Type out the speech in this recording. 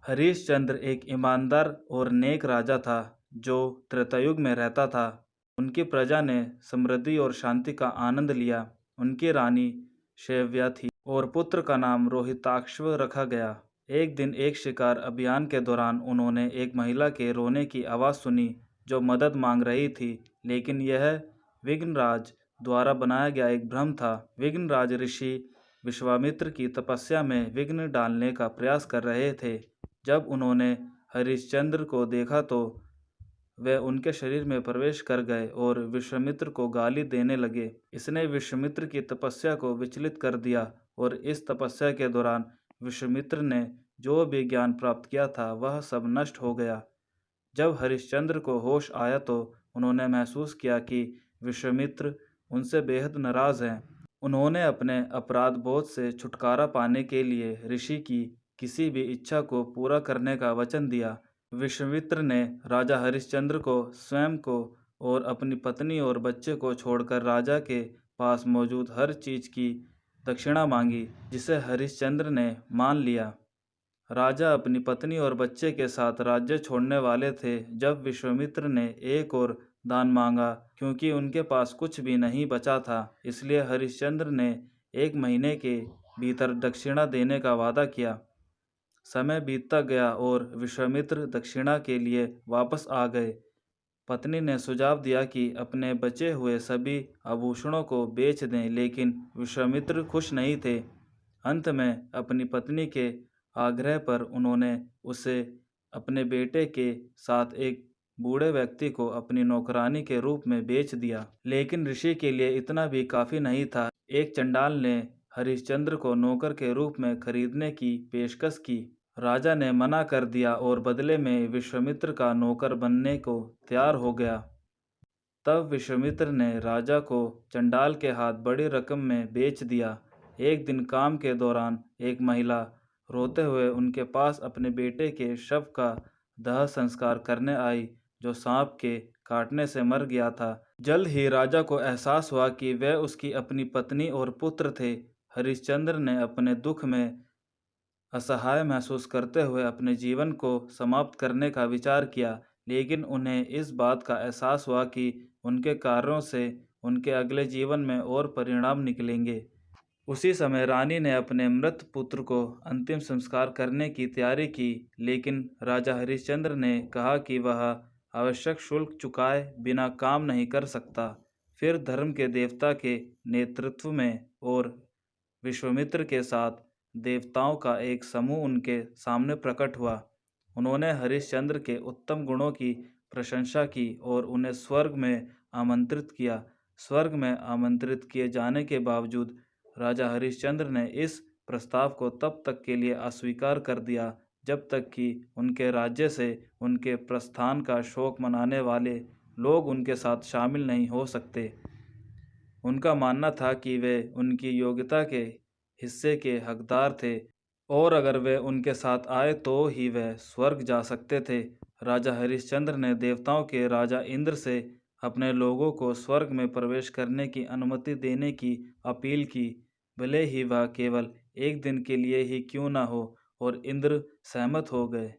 हरिश्चंद्र एक ईमानदार और नेक राजा था जो त्रेतायुग में रहता था। उनकी प्रजा ने समृद्धि और शांति का आनंद लिया। उनकी रानी शैव्या थी और पुत्र का नाम रोहिताक्ष रखा गया। एक दिन एक शिकार अभियान के दौरान उन्होंने एक महिला के रोने की आवाज़ सुनी जो मदद मांग रही थी, लेकिन यह विघ्नराज द्वारा बनाया गया एक भ्रम था। विघ्नराज ऋषि विश्वामित्र की तपस्या में विघ्न डालने का प्रयास कर रहे थे। जब उन्होंने हरिश्चंद्र को देखा तो वे उनके शरीर में प्रवेश कर गए और विश्वामित्र को गाली देने लगे। इसने विश्वामित्र की तपस्या को विचलित कर दिया और इस तपस्या के दौरान विश्वामित्र ने जो भी ज्ञान प्राप्त किया था वह सब नष्ट हो गया। जब हरिश्चंद्र को होश आया तो उन्होंने महसूस किया कि विश्वामित्र उनसे बेहद नाराज हैं। उन्होंने अपने अपराध बोध से छुटकारा पाने के लिए ऋषि की किसी भी इच्छा को पूरा करने का वचन दिया। विश्वामित्र ने राजा हरिश्चंद्र को स्वयं को और अपनी पत्नी और बच्चे को छोड़कर राजा के पास मौजूद हर चीज की दक्षिणा मांगी, जिसे हरिश्चंद्र ने मान लिया। राजा अपनी पत्नी और बच्चे के साथ राज्य छोड़ने वाले थे जब विश्वामित्र ने एक और दान मांगा। क्योंकि उनके पास कुछ भी नहीं बचा था, इसलिए हरिश्चंद्र ने 1 महीने के भीतर दक्षिणा देने का वादा किया। समय बीतता गया और विश्वामित्र दक्षिणा के लिए वापस आ गए। पत्नी ने सुझाव दिया कि अपने बचे हुए सभी आभूषणों को बेच दें, लेकिन विश्वामित्र खुश नहीं थे। अंत में अपनी पत्नी के आग्रह पर उन्होंने उसे अपने बेटे के साथ एक बूढ़े व्यक्ति को अपनी नौकरानी के रूप में बेच दिया। लेकिन ऋषि के लिए इतना भी काफ़ी नहीं था। एक चंडाल ने हरिश्चंद्र को नौकर के रूप में खरीदने की पेशकश की। राजा ने मना कर दिया और बदले में विश्वामित्र का नौकर बनने को तैयार हो गया। तब विश्वामित्र ने राजा को चंडाल के हाथ बड़ी रकम में बेच दिया। एक दिन काम के दौरान एक महिला रोते हुए उनके पास अपने बेटे के शव का दाह संस्कार करने आई, जो सांप के काटने से मर गया था। जल्द ही राजा को एहसास हुआ कि वह उसकी अपनी पत्नी और पुत्र थे। हरिश्चंद्र ने अपने दुख में असहाय महसूस करते हुए अपने जीवन को समाप्त करने का विचार किया, लेकिन उन्हें इस बात का एहसास हुआ कि उनके कार्यों से उनके अगले जीवन में और परिणाम निकलेंगे। उसी समय रानी ने अपने मृत पुत्र को अंतिम संस्कार करने की तैयारी की, लेकिन राजा हरिश्चंद्र ने कहा कि वह आवश्यक शुल्क चुकाए बिना काम नहीं कर सकता। फिर धर्म के देवता के नेतृत्व में और विश्वामित्र के साथ देवताओं का एक समूह उनके सामने प्रकट हुआ। उन्होंने हरिश्चंद्र के उत्तम गुणों की प्रशंसा की और उन्हें स्वर्ग में आमंत्रित किया। स्वर्ग में आमंत्रित किए जाने के बावजूद राजा हरिश्चंद्र ने इस प्रस्ताव को तब तक के लिए अस्वीकार कर दिया जब तक कि उनके राज्य से उनके प्रस्थान का शोक मनाने वाले लोग उनके साथ शामिल नहीं हो सकते। उनका मानना था कि वे उनकी योग्यता के हिस्से के हकदार थे और अगर वे उनके साथ आए तो ही वे स्वर्ग जा सकते थे। राजा हरिश्चंद्र ने देवताओं के राजा इंद्र से अपने लोगों को स्वर्ग में प्रवेश करने की अनुमति देने की अपील की, भले ही वह केवल एक दिन के लिए ही क्यों न हो, और इंद्र सहमत हो गए।